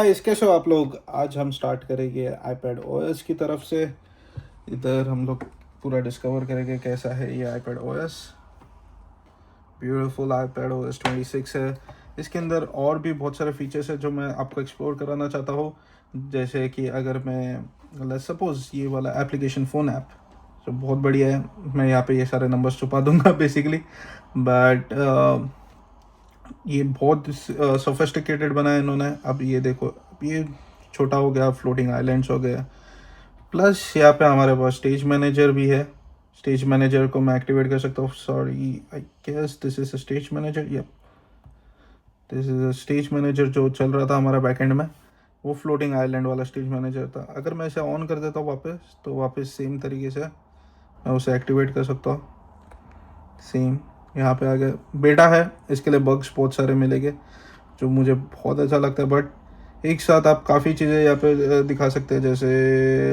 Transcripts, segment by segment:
Guys, कैसे हो आप लोग। आज हम स्टार्ट करेंगे आईपैड ओएस की तरफ से। इधर हम लोग पूरा डिस्कवर करेंगे कैसा है ये iPad OS. Beautiful iPad OS 26 है। इसके अंदर और भी बहुत सारे फीचर्स है जो मैं आपको एक्सप्लोर कराना चाहता हूँ। जैसे कि अगर मैं लेट्स सपोज ये वाला एप्लीकेशन फ़ोन ऐप जो बहुत बढ़िया है, मैं यहाँ पे ये सारे नंबर्स छुपा दूंगा बेसिकली। बट ये बहुत सोफिस्टिकेटेड बना है इन्होंने। अब ये देखो, अब ये छोटा हो गया, फ्लोटिंग आइलैंड्स हो गया। प्लस यहाँ पे हमारे पास स्टेज मैनेजर भी है। स्टेज मैनेजर को मैं एक्टिवेट कर सकता हूँ। Sorry, I guess this is stage manager. या दिस इज स्टेज मैनेजर जो चल रहा था हमारा बैकएंड में, वो फ्लोटिंग आइलैंड वाला स्टेज मैनेजर था। अगर मैं इसे ऑन कर देता हूँ वापस, तो वापस सेम तरीके से मैं उसे एक्टिवेट कर सकता हूँ। सेम यहाँ पे आ गया। बेटा है, इसके लिए बग्स बहुत सारे मिलेंगे जो मुझे बहुत अच्छा लगता है। बट एक साथ आप काफ़ी चीज़ें यहाँ पे दिखा सकते हैं। जैसे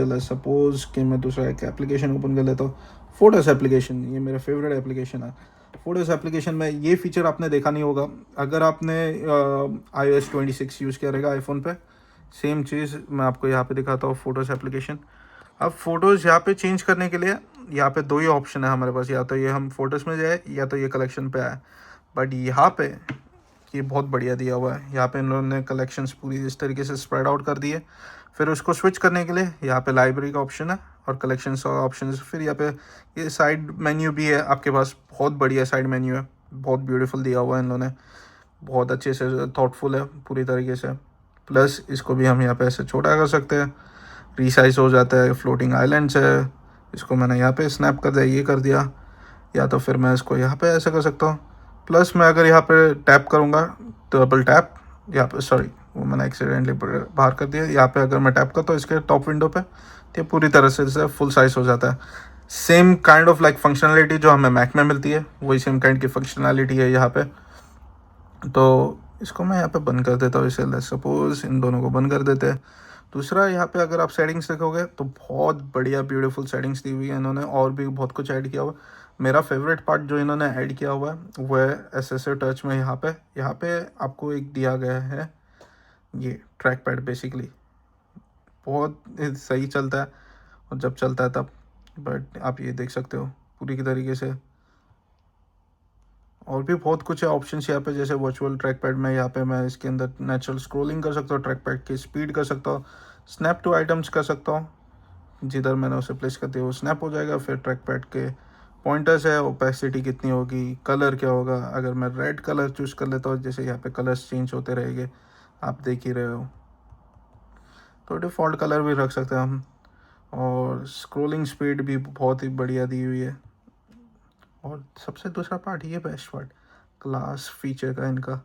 लेट्स सपोज कि मैं दूसरा एक एप्लीकेशन ओपन कर लेता हूँ, फोटोस एप्लीकेशन। ये मेरा फेवरेट एप्लीकेशन है। फोटोस एप्लीकेशन में ये फीचर आपने देखा नहीं होगा अगर आपने iOS 26 यूज़ किया रहेगा आईफोन पे। सेम चीज़ मैं आपको यहाँ पे दिखाता हूँ, फोटोस एप्लीकेशन। अब फ़ोटोज़ यहाँ पे चेंज करने के लिए यहाँ पे दो ही ऑप्शन है हमारे पास, या तो ये हम फोटोज़ में जाए या तो ये कलेक्शन पे आए। बट यहाँ पे ये बहुत बढ़िया दिया हुआ है। यहाँ पे इन लोगों ने कलेक्शंस पूरी इस तरीके से स्प्रेड आउट कर दी है। फिर उसको स्विच करने के लिए यहाँ पे लाइब्रेरी का ऑप्शन है और कलेक्शंस का ऑप्शन। फिर यहाँ पे ये साइड मेन्यू भी है आपके पास। बहुत बढ़िया साइड मेन्यू है, बहुत ब्यूटीफुल दिया हुआ है इन लोगों ने। बहुत अच्छे से थॉटफुल है पूरी तरीके से। प्लस इसको भी हम यहाँ पे ऐसे छोटा कर सकते हैं, रीसाइज हो जाता है। फ्लोटिंग आइलैंड्स है, इसको मैंने यहाँ पे स्नैप कर दिया, ये कर दिया। या तो फिर मैं इसको यहाँ पे ऐसे कर सकता हूँ। प्लस मैं अगर यहाँ पे टैप करूँगा, डबल टैप, यहाँ पे सॉरी वो मैंने एक्सीडेंटली बाहर कर दिया। यहाँ पे अगर मैं टैप करता हूँ इसके टॉप विंडो पे, तो ये पूरी तरह से फुल साइज हो जाता है। Same kind of like functionality जो हमें मैक में मिलती है, वही सेम काइंड की फंक्शनैलिटी है यहाँ पे। तो इसको मैं यहाँ पे बंद कर देता हूँ। इसे लेट्स सपोज इन दोनों को बंद कर देते हैं। दूसरा, यहाँ पे अगर आप सेटिंग्स देखोगे तो बहुत बढ़िया ब्यूटीफुल सेटिंग्स दी हुई है इन्होंने, और भी बहुत कुछ ऐड किया हुआ है। मेरा फेवरेट पार्ट जो इन्होंने ऐड किया हुआ है वो है एसएसए टच में। यहाँ पे आपको एक दिया गया है ये ट्रैक पैड। बेसिकली बहुत सही चलता है और जब चलता है तब। बट आप ये देख सकते हो पूरी की तरीके से। और भी बहुत कुछ है ऑप्शंस यहाँ पे, जैसे वर्चुअल ट्रैक पैड में यहाँ पे मैं इसके अंदर नेचुरल स्क्रॉलिंग कर सकता हूँ, ट्रैक पैड की स्पीड कर सकता हूँ, स्नैप टू आइटम्स कर सकता हूँ। जिधर मैंने उसे प्लेस कर दिया वो स्नैप हो जाएगा। फिर ट्रैक पैड के पॉइंटर्स है, ओपेसिटी कितनी होगी, कलर क्या होगा। अगर मैं रेड कलर चूज़ कर लेता हूँ, जैसे यहाँ पे कलर्स चेंज होते रहेंगे, आप देख ही रहे हो। तो डिफ़ॉल्ट कलर भी रख सकते हैं हम। और स्क्रॉलिंग स्पीड भी बहुत ही बढ़िया दी हुई है। और सबसे दूसरा पार्ट, ये बेस्ट पार्ट, क्लास फीचर का इनका,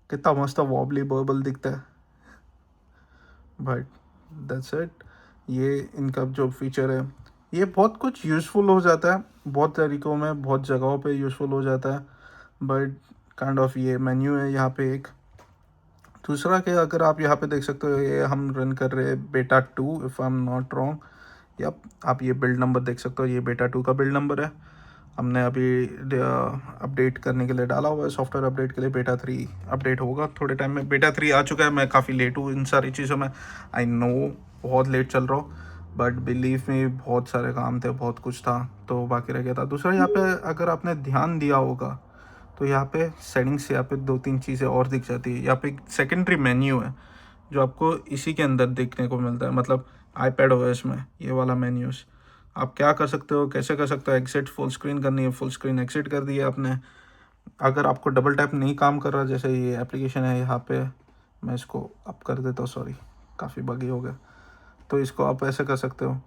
कितना मस्त वॉबली बर्बल दिखता है। But that's it. ये इनका जो फीचर है, ये बहुत कुछ यूज़फुल हो जाता है, बहुत तरीक़ों में, बहुत जगहों पे यूज़फुल हो जाता है। बट काइंड ऑफ ये मेन्यू है यहाँ पे एक। दूसरा कि अगर आप यहाँ पे देख सकते हो, ये हम रन कर रहे हैं बेटा 2 if I am not wrong. या आप ये बिल्ड नंबर देख सकते हो, ये बेटा 2 का बिल्ड नंबर है। हमने अभी अपडेट करने के लिए डाला हुआ है, सॉफ्टवेयर अपडेट के लिए। बेटा 3 अपडेट होगा थोड़े टाइम में। बेटा 3 आ चुका है। मैं काफ़ी लेट हूँ इन सारी चीज़ों में, आई नो, बहुत लेट चल रहा हूँ। बट बिलीव में बहुत सारे काम थे, बहुत कुछ था तो बाकी रह गया था। दूसरा, यहाँ पे अगर आपने ध्यान दिया होगा तो यहाँ पे सेटिंग्स, यहाँ पे 2-3 चीज़ें और दिख जाती है। यहाँ पे एक सेकेंडरी मेन्यू है जो आपको इसी के अंदर देखने को मिलता है, मतलब आईपैड ओएस में ये वाला मेन्यूज़। आप क्या कर सकते हो, कैसे कर सकते हो। एग्जिट फुल स्क्रीन करनी है, फुल स्क्रीन एग्जिट कर दिया आपने। अगर आपको डबल टैप नहीं काम कर रहा, जैसे ये एप्लीकेशन है यहाँ पे, मैं इसको अप कर देता हूँ, सॉरी काफ़ी बगी हो गया, तो इसको आप ऐसे कर सकते हो।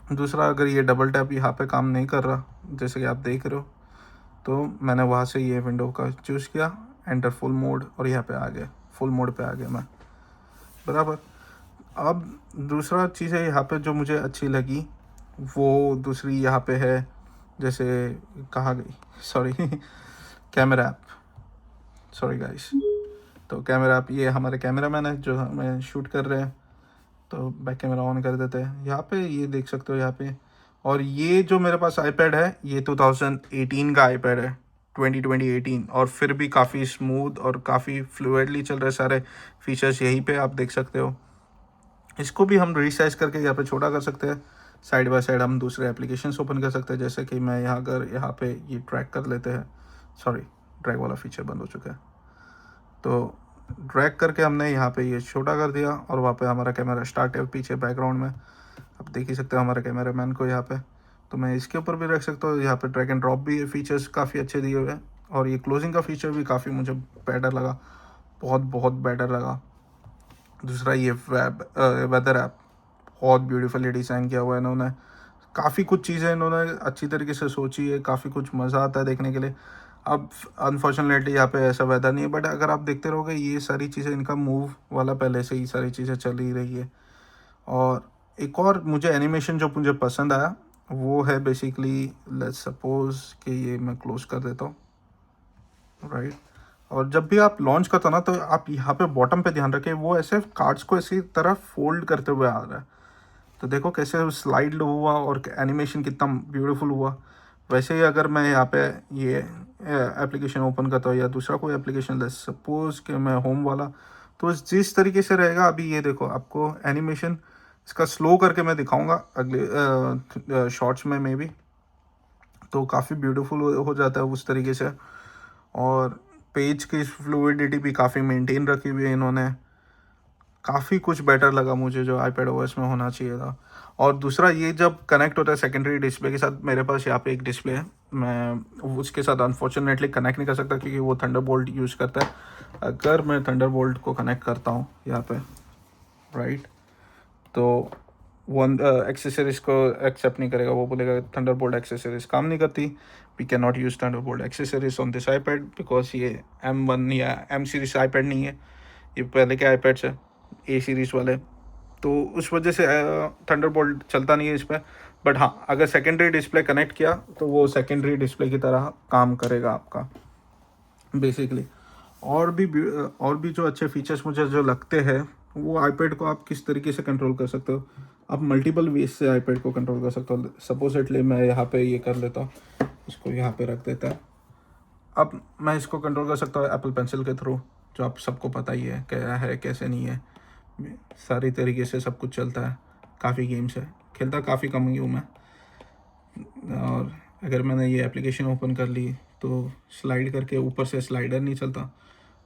दूसरा, अगर ये डबल टैप यहाँ पे काम नहीं कर रहा, जैसे कि आप देख रहे हो, तो मैंने वहाँ से ये विंडो का चूज़ किया, एंटर फुल मोड, और यहाँ पे आ गया, फुल मोड पे आ गया मैं, बराबर। अब दूसरा चीज़ है यहाँ पे जो मुझे अच्छी लगी, वो दूसरी यहाँ पे है, जैसे कहाँ गई, sorry camera app, sorry guys. तो कैमरा ऐप, ये हमारे कैमरा मैन है जो हमें शूट कर रहे हैं, तो बैक कैमरा ऑन कर देते हैं। यहाँ पे ये देख सकते हो यहाँ पे। और ये जो मेरे पास आईपैड है, ये 2018 का आईपैड है। 2018, और फिर भी काफ़ी स्मूथ और काफ़ी फ्लूइडली चल रहे सारे फीचर्स यहीं पे आप देख सकते हो। इसको भी हम रिसाइज करके यहाँ पे छोटा कर सकते हैं। साइड बाय साइड हम दूसरे एप्लीकेशंस ओपन कर सकते हैं, जैसे कि मैं यहाँ अगर यहाँ पे ये ट्रैक कर लेते हैं, सॉरी ड्रैग वाला फीचर बंद हो चुका है, तो ड्रैग करके हमने यहाँ पे ये छोटा कर दिया और वहाँ पे हमारा कैमरा स्टार्ट है पीछे बैकग्राउंड में। आप देख ही सकते हो हमारे कैमरा मैन को यहाँ पे, तो मैं इसके ऊपर भी रख सकता हूँ। यहाँ पे ड्रैग एंड ड्रॉप भी फीचर्स काफ़ी अच्छे दिए हुए हैं, और ये क्लोजिंग का फीचर भी काफ़ी मुझे बेटर लगा, बहुत बहुत बेटर लगा। दूसरा ये वेदर ऐप बहुत ब्यूटीफुली डिज़ाइन किया हुआ है इन्होंने, काफ़ी कुछ चीज़ें इन्होंने अच्छी तरीके से सोची है, काफ़ी कुछ मज़ा आता है देखने के लिए। अब अनफॉर्चुनेटली यहाँ पे ऐसा वेदर नहीं है, बट अगर आप देखते रहोगे ये सारी चीज़ें, इनका मूव वाला पहले से ही सारी चीज़ें चल ही रही है। और एक और मुझे एनिमेशन जो मुझे पसंद आया वो है बेसिकली, लेट्स सपोज कि ये मैं क्लोज कर देता हूँ, राइट। और जब भी आप लॉन्च करते हो ना, तो आप यहाँ पे बॉटम पे ध्यान रखें, वो ऐसे कार्ड्स को इसी तरह फोल्ड करते हुए आ रहा है। तो देखो कैसे स्लाइड हुआ और एनिमेशन कितना ब्यूटीफुल हुआ। वैसे ही अगर मैं यहाँ पे ये एप्लीकेशन ओपन करता हूँ या दूसरा कोई एप्लीकेशन, लेट्स सपोज कि मैं होम वाला, तो जिस तरीके से रहेगा, अभी ये देखो आपको एनिमेशन इसका स्लो करके मैं दिखाऊंगा अगले शॉर्ट्स में मे बी, तो काफ़ी ब्यूटीफुल हो जाता है उस तरीके से। और पेज की फ्लूइडिटी भी काफ़ी मेंटेन रखी हुई है इन्होंने, काफ़ी कुछ बेटर लगा मुझे जो iPad OS में होना चाहिए था। और दूसरा ये जब कनेक्ट होता है सेकेंडरी डिस्प्ले के साथ, मेरे पास यहाँ पे एक डिस्प्ले है, मैं उसके साथ अनफॉर्चुनेटली कनेक्ट नहीं कर सकता क्योंकि वो थंडरबोल्ट यूज़ करता है। अगर मैं थंडरबोल्ट को कनेक्ट करता हूँ यहाँ पे, राइट, तो वो एक्सेसरीज को एक्सेप्ट नहीं करेगा, वो बोलेगा थंडरबोल्ट एक्सेसरीज काम नहीं करती, we can not use Thunderbolt accessories on this iPad because ये M1 या M सीरीज iPad नहीं है, ये पहले के iPads है A सीरीज़ वाले, तो उस वजह से थंडरबोल्ट चलता नहीं है इस पर। बट हाँ, अगर सेकेंडरी डिस्प्ले कनेक्ट किया तो वो सेकेंडरी डिस्प्ले की तरह काम करेगा आपका बेसिकली। और भी जो अच्छे फीचर्स मुझे जो लगते हैं, वो iPad को आप किस तरीके से कंट्रोल कर सकते हो। आप मल्टीपल वेज से iPad को कंट्रोल कर सकते हो। सपोजिटली मैं यहाँ पे ये कर लेता हूँ, इसको यहाँ पे रख देता है। अब मैं इसको कंट्रोल कर सकता हूँ एप्पल पेंसिल के थ्रू, जो आप सबको पता ही है क्या है कैसे नहीं है, सारी तरीके से सब कुछ चलता है। काफ़ी गेम्स है, खेलता काफ़ी कम ही हूँ मैं। और अगर मैंने ये एप्लीकेशन ओपन कर ली तो स्लाइड करके ऊपर से स्लाइडर नहीं चलता,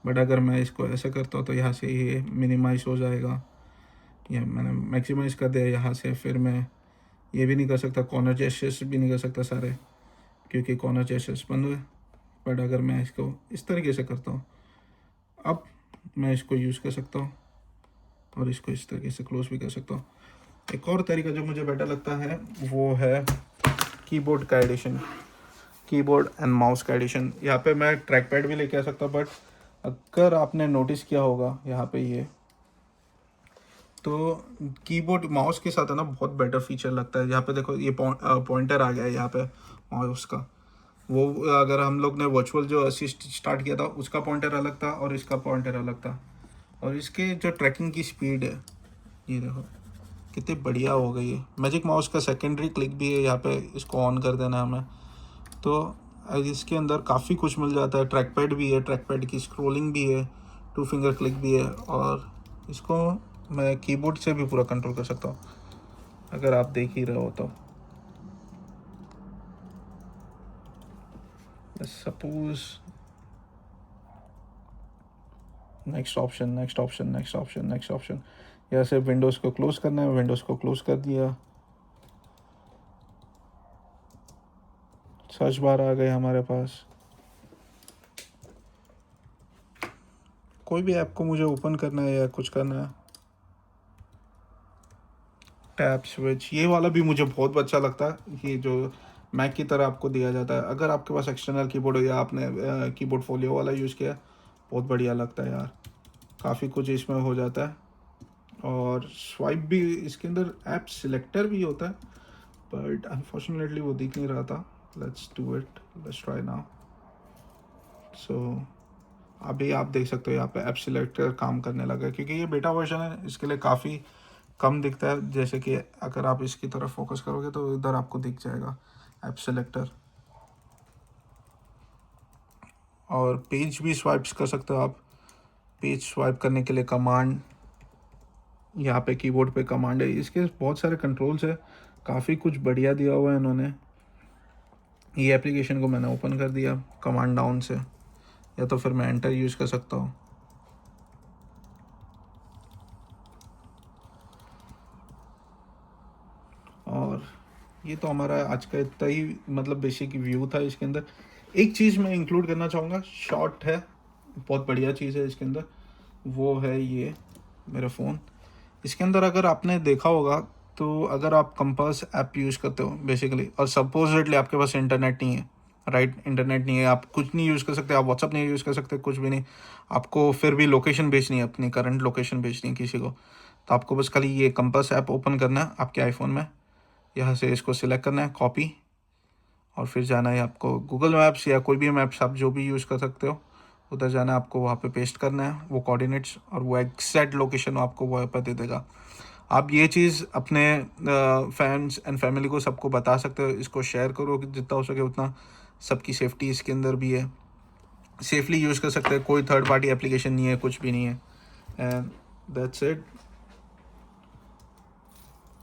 बट अगर मैं इसको ऐसा करता हूँ तो यहाँ से ये मिनिमाइज हो जाएगा। ये मैंने मैक्सिमाइज़ कर दिया यहाँ से। फिर मैं ये भी नहीं कर सकता, कॉर्नर जेस्चर्स भी नहीं कर सकता सारे, क्योंकि कॉर्नर जेस्चर्स बंद हुए। बट अगर मैं इसको इस तरीके से करता हूँ, अब मैं इसको यूज़ कर सकता हूँ और इसको इस तरीके से क्लोज भी कर सकता हूँ। एक और तरीका जो मुझे बेटर लगता है वो है कीबोर्ड का एडिशन, कीबोर्ड एंड माउस का एडिशन। यहाँ पे मैं ट्रैक पैड भी लेके आ सकता हूँ, बट अगर आपने नोटिस किया होगा यहाँ पे ये, तो कीबोर्ड माउस के साथ है ना बहुत बेटर फीचर लगता है। यहाँ पे देखो ये पॉइंटर आ गया है यहाँ पे माउस का, वो अगर हम लोग ने वर्चुअल जो असिस्ट स्टार्ट किया था उसका पॉइंटर अलग था और इसका पॉइंटर अलग था। और इसके जो ट्रैकिंग की स्पीड है, ये देखो कितनी बढ़िया हो गई है। मैजिक माउस का सेकेंडरी क्लिक भी है यहाँ पे, इसको ऑन कर देना है हमें, तो इसके अंदर काफ़ी कुछ मिल जाता है। ट्रैक पैड भी है, ट्रैक पैड की स्क्रोलिंग भी है, 2 फिंगर क्लिक भी है, और इसको मैं कीबोर्ड से भी पूरा कंट्रोल कर सकता हूँ अगर आप देख ही रहे हो तो। Suppose next option, next option, next option, next option, यहाँ से विंडोज़ को क्लोज करना है, विंडोज़ को क्लोज कर दिया, सर्च बार आ गए हमारे पास। कोई भी ऐप को मुझे ओपन करना है या कुछ करना है, टैब स्विच, ये वाला भी मुझे बहुत अच्छा लगता है, ये जो मैक की तरह आपको दिया जाता है। अगर आपके पास एक्सटर्नल कीबोर्ड हो या आपने कीबोर्ड फोलियो वाला यूज़ किया, बहुत बढ़िया लगता है यार, काफ़ी कुछ इसमें हो जाता है। और स्वाइप भी इसके अंदर ऐप सिलेक्टर भी होता है, बट अनफॉर्चुनेटली वो दिख नहीं रहा था। Let's do it, let's try now. So अभी आप देख सकते हो यहाँ पे ऐप सिलेक्टर काम करने लगा है, क्योंकि ये बेटा वर्जन है, इसके लिए काफ़ी कम दिखता है। जैसे कि अगर आप इसकी तरफ फोकस करोगे तो इधर आपको दिख जाएगा ऐप सिलेक्टर। और पेज भी स्वाइप्स कर सकते हो आप। पेज स्वाइप करने के लिए कमांड, यहाँ पे कीबोर्ड पे कमांड है, इसके बहुत सारे कंट्रोल्स है, काफ़ी कुछ बढ़िया दिया हुआ है इन्होंने। ये एप्लीकेशन को मैंने ओपन कर दिया कमांड डाउन से, या तो फिर मैं एंटर यूज़ कर सकता हूँ। और ये तो हमारा आज का इतना ही मतलब बेसिक व्यू था इसके अंदर। एक चीज़ मैं इंक्लूड करना चाहूँगा, शॉर्ट है, बहुत बढ़िया चीज़ है इसके अंदर, वो है ये मेरा फ़ोन। इसके अंदर अगर आपने देखा होगा तो अगर आप कंपास ऐप यूज़ करते हो बेसिकली, और सपोजिटली आपके पास इंटरनेट नहीं है, राइट, इंटरनेट नहीं है, आप कुछ नहीं यूज़ कर सकते, आप व्हाट्सअप नहीं यूज़ कर सकते, कुछ भी नहीं, आपको फिर भी लोकेशन भेजनी है, अपनी करंट लोकेशन भेजनी है किसी को, तो आपको बस खाली ये कंपास ऐप ओपन करना है आपके आईफोन में, यहाँ से इसको सिलेक्ट करना है कॉपी, और फिर जाना है आपको गूगल मैप्स या कोई भी मैप्स आप जो भी यूज़ कर सकते हो, उधर जाना है आपको, वहाँ पे पेस्ट करना है वो कोऑर्डिनेट्स, और वो एग्जैक्ट लोकेशन आपको वहाँ पर दे देगा। आप ये चीज़ अपने फ्रेंड्स एंड फैमिली को सबको बता सकते हो, इसको शेयर करो कि जितना हो सके उतना, सबकी सेफ्टी इसके अंदर भी है, सेफली यूज़ कर सकते हैं, कोई थर्ड पार्टी एप्लीकेशन नहीं है, कुछ भी नहीं है, एंड दैट्स इट।